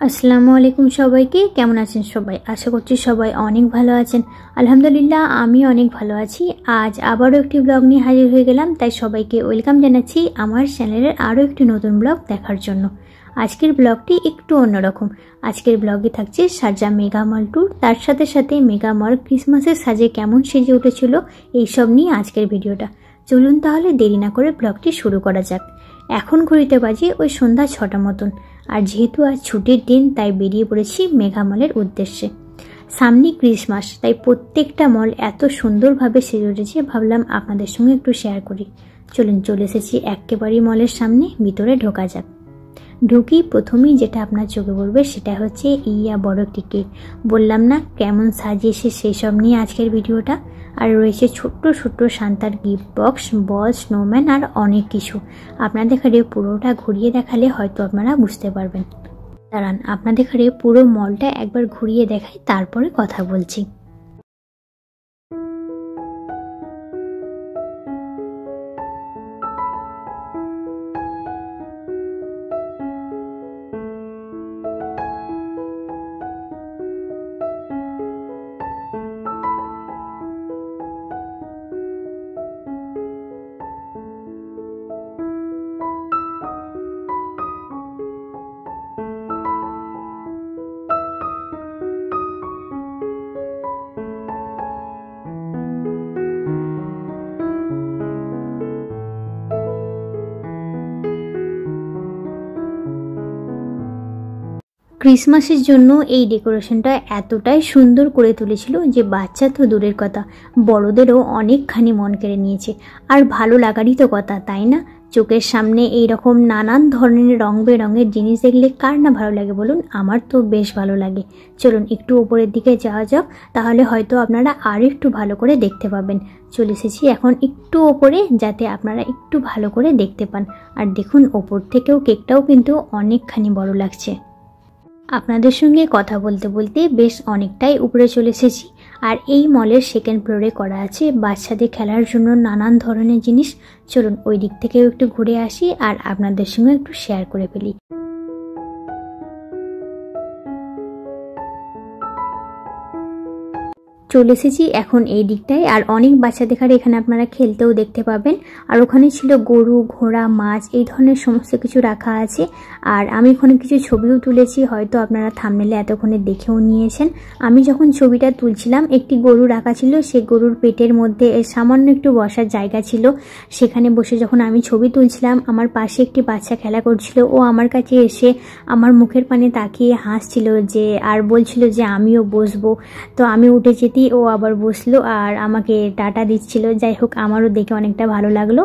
আসসালামু আলাইকুম সবাইকে। কেমন আছেন সবাই? আশা করছি সবাই অনেক ভালো আছেন। আলহামদুলিল্লাহ আমি অনেক ভালো আছি। আজ আবারও একটি ব্লগ নিয়ে হাজির হয়ে গেলাম, তাই সবাইকে ওয়েলকাম জানাচ্ছি আমার চ্যানেলের আরও একটি নতুন ব্লগ দেখার জন্য। আজকের ব্লগটি একটু অন্যরকম। আজকের ব্লগে থাকছে শারজাহ মেগা মল ট্যুর, তার সাথে সাথে মেগা মল ক্রিসমাসের সাজে কেমন সেজে উঠেছিল এইসব নিয়ে আজকের ভিডিওটা। চলুন তাহলে দেরি না করে ব্লগটি শুরু করা যাক। এখন ঘড়িতে বাজে ওই সন্ধ্যা 6টা মতন, আর যেহেতু আজ ছুটির দিন তাই বেরিয়ে পড়েছি মেগা মলের উদ্দেশ্যে। সামনে ক্রিসমাস, তাই প্রত্যেকটা মল এত সুন্দরভাবে সেজে উঠেছে, ভাবলাম আপনাদের সঙ্গে একটু শেয়ার করি। চলুন, চলে এসেছি একেবারেই মলের সামনে, ভিতরে ঢোকা যাক। ঢুকি প্রথমেই যেটা আপনার চোখে পড়বে সেটা হচ্ছে ইয়া বড় একটি কেক। বললাম না কেমন সাজিয়েছে সেই সব নিয়ে আজকের ভিডিওটা। আর রয়েছে ছোট্ট ছোট্ট সান্তার গিফট বক্স, বল, স্নোম্যান আর অনেক কিছু। আপনাদের ঘরে পুরোটা ঘুরিয়ে দেখালে হয়তো আপনারা বুঝতে পারবেন। দাঁড়ান, আপনাদের ঘরে পুরো মলটা একবার ঘুরিয়ে দেখাই, তারপরে কথা বলছি। ক্রিসমাসের জন্য এই ডেকোরেশনটা এতটাই সুন্দর করে তুলেছিল যে বাচ্চা তো দূরের কথা, বড়দেরও অনেকখানি মন কেড়ে নিয়েছে। আর ভালো লাগারই তো কথা, তাই না? চোখের সামনে এই রকম নানান ধরনের রং বেরঙের জিনিস দেখলে কার না ভালো লাগে বলুন? আমার তো বেশ ভালো লাগে। চলুন একটু ওপরের দিকে যাওয়া যাক, তাহলে হয়তো আপনারা আর একটু ভালো করে দেখতে পাবেন। চলে এসেছি এখন একটু ওপরে, যাতে আপনারা একটু ভালো করে দেখতে পান। আর দেখুন, ওপর থেকেও কেকটাও কিন্তু অনেকখানি বড় লাগছে। আপনাদের সঙ্গে কথা বলতে বলতে বেশ অনেকটাই উপরে চলে এসেছি। আর এই মলের সেকেন্ড ফ্লোরে করা আছে বাচ্চাদের খেলার জন্য নানান ধরনের জিনিস। চলুন ওই দিক থেকেও একটু ঘুরে আসি আর আপনাদের সঙ্গে একটু শেয়ার করে ফেলি। চলে এসেছি এখন এই দিকটায়, আর অনেক বাচ্চাদের ঘরে এখানে আপনারা খেলতেও দেখতে পাবেন। আর ওখানে ছিল গরু, ঘোড়া, মাছ, এই ধরনের সমস্ত কিছু রাখা আছে। আর আমি ওখানে কিছু ছবিও তুলেছি, হয়তো আপনারা থাম্বনেলে এতক্ষণে দেখেও নিয়েছেন। আমি যখন ছবিটা তুলছিলাম, একটি গরু রাখা ছিল, সেই গরুর পেটের মধ্যে সামান্য একটু বসার জায়গা ছিল। সেখানে বসে যখন আমি ছবি তুলছিলাম, আমার পাশে একটি বাচ্চা খেলা করছিল। ও আমার কাছে এসে আমার মুখের পানে তাকিয়ে হাসছিল যে, আর বলছিল যে আমিও বসবো। তো আমি উঠে যেতেই ও আবার বসলো আর আমাকে টাটা দিচ্ছিল। যাই হোক, আমারও দেখে অনেকটা ভালো লাগলো।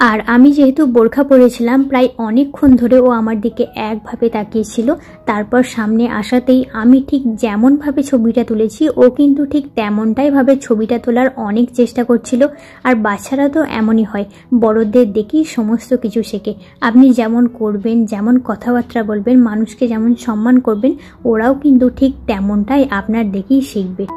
আর আমি যেহেতু বোরখা পরেছিলাম, প্রায় অনেকক্ষণ ধরে ও আমার দিকে একভাবে তাকিয়েছিল। তারপর সামনে আসাতেই আমি ঠিক যেমনভাবে ছবিটা তুলেছি, ও কিন্তু ঠিক তেমনটাই ভাবে ছবিটা তোলার অনেক চেষ্টা করছিল। আর বাচ্চারা তো এমনই হয়, বড়দের দেখেই সমস্ত কিছু শেখে। আপনি যেমন করবেন, যেমন কথাবার্তা বলবেন, মানুষকে যেমন সম্মান করবেন, ওরাও কিন্তু ঠিক তেমনটাই আপনার দেখেই শিখবে।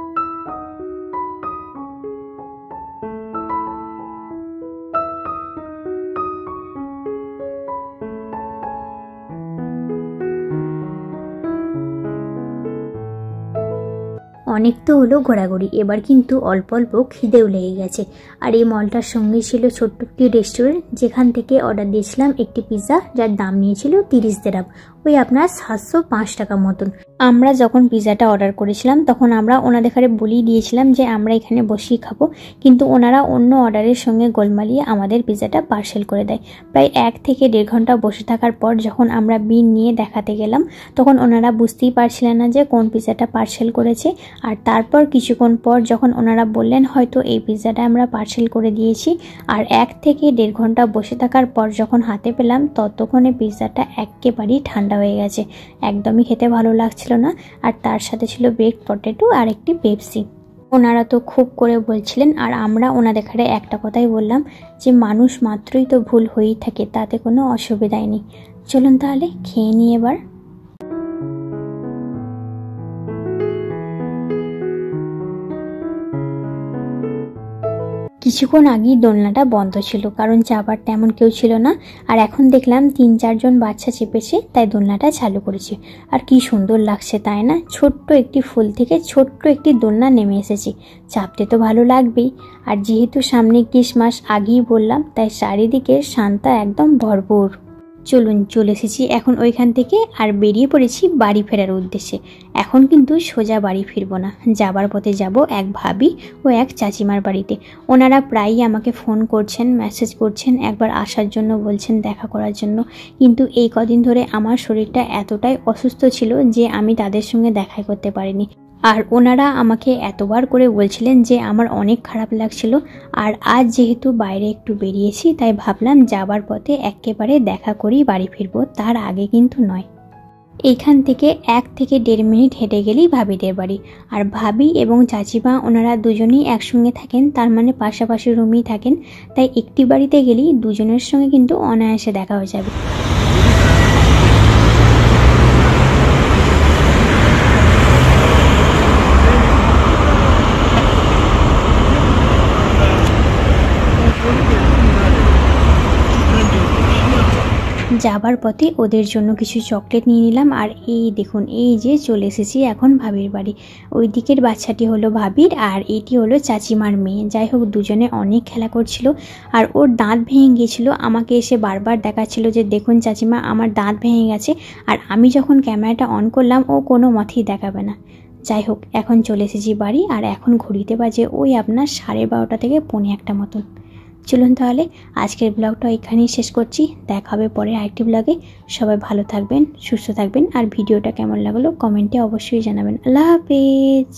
অনেক তো হলো ঘোরাঘুরি, এবার কিন্তু অল্প অল্প খিদেও লেগে গেছে। আর এই মলটার সঙ্গে ছিল ছোট্ট একটি রেস্টুরেন্ট, যেখান থেকে অর্ডার দিয়েছিলাম একটি পিৎজা, যার দাম নিয়েছিল 30 দিরহাম, ওই আপনার 705 টাকা মতন। আমরা যখন পিৎজাটা অর্ডার করেছিলাম তখন আমরা ওনাদের ঘরে বলেই দিয়েছিলাম যে আমরা এখানে বসেই খাবো, কিন্তু ওনারা অন্য অর্ডারের সঙ্গে গোলমালিয়ে আমাদের পিৎজাটা পার্সেল করে দেয়। প্রায় 1 থেকে 1.5 ঘন্টা বসে থাকার পর যখন আমরা বিল নিয়ে দেখাতে গেলাম, তখন ওনারা বুঝতেই পারছিলেন না যে কোন পিৎজাটা পার্সেল করেছে। আর তারপর কিছুক্ষণ পর যখন ওনারা বললেন হয়তো এই পিৎজাটা আমরা পার্সেল করে দিয়েছি, আর 1 থেকে 1.5 ঘন্টা বসে থাকার পর যখন হাতে পেলাম, ততক্ষণে পিৎজাটা একেবারেই ঠান্ডা হয়ে গেছে, একদমই খেতে ভালো লাগছিল না। আর তার সাথে ছিল বেকড পটেটো আর একটি পেপসি। ওনারা তো খুব করে বলছিলেন, আর আমরা ওনাদের ঘরে একটা কথাই বললাম যে মানুষ মাত্রই তো ভুল হয়েই থাকে, তাতে কোনো অসুবিধাই নেই। চলুন তাহলে খেয়ে নিই এবার। কিছুক্ষণ আগেই দোলনাটা বন্ধ ছিল, কারণ চাপার তেমন কেউ ছিল না। আর এখন দেখলাম 3-4 জন বাচ্চা চেপেছে, তাই দোলনাটা চালু করেছে। আর কি সুন্দর লাগছে তাই না? ছোট্ট একটি ফুল থেকে ছোট্ট একটি দোলনা নেমে এসেছে, চাপতে তো ভালো লাগবেই। আর যেহেতু সামনে ক্রিসমাস আগেই বললাম, তাই চারিদিকে শান্তা একদম ভরপুর। চলুন, চলে এসেছি এখন ওইখান থেকে আর বেরিয়ে পড়েছি বাড়ি ফেরার উদ্দেশ্যে। এখন কিন্তু সোজা বাড়ি ফিরবো না, যাবার পথে যাব এক ভাবি ও এক চাচিমার বাড়িতে। ওনারা প্রায়ই আমাকে ফোন করছেন, মেসেজ করছেন, একবার আসার জন্য বলছেন, দেখা করার জন্য। কিন্তু এই কদিন ধরে আমার শরীরটা এতটাই অসুস্থ ছিল যে আমি তাদের সঙ্গে দেখা করতে পারিনি। আর ওনারা আমাকে এতবার করে বলছিলেন যে আমার অনেক খারাপ লাগছিল। আর আজ যেহেতু বাইরে একটু বেরিয়েছি, তাই ভাবলাম যাবার পথে একেবারে দেখা করেই বাড়ি ফিরবো, তার আগে কিন্তু নয়। এইখান থেকে 1 থেকে 1.5 মিনিট হেঁটে গেলেই ভাবিদের বাড়ি। আর ভাবি এবং চাচিমা ওনারা দুজনেই একসঙ্গে থাকেন, তার মানে পাশাপাশি রুমেই থাকেন। তাই একটি বাড়িতে গেলেই দুজনের সঙ্গে কিন্তু অনায়াসে দেখা হয়ে যাবে। যাবার পথে ওদের জন্য কিছু চকলেট নিয়ে নিলাম। আর এই দেখুন, এই যে চলে এসেছি এখন ভাবির বাড়ি। ওই দিকের বাচ্চাটি হলো ভাবির, আর এটি হলো চাচিমার মেয়ে। যাই হোক, দুজনে অনেক খেলা করছিল। আর ওর দাঁত ভেঙে গিয়েছিল, আমাকে এসে বারবার দেখাচ্ছিল যে দেখুন চাচিমা, আমার দাঁত ভেঙে গেছে। আর আমি যখন ক্যামেরাটা অন করলাম, ও কোনো মতেই দেখাবে না। যাই হোক, এখন চলে এসেছি বাড়ি। আর এখন ঘড়িতে বাজে ওই আপনার 12:30 থেকে 1:45 মতন। চলুন তাহলে আজকের ব্লগটা এখানেই শেষ করছি। দেখা হবে পরে আরেকটি ব্লগে। সবাই ভালো থাকবেন, সুস্থ থাকবেন। আর ভিডিওটা কেমন লাগলো কমেন্টে অবশ্যই জানাবেন। আল্লাহ হাফেজ।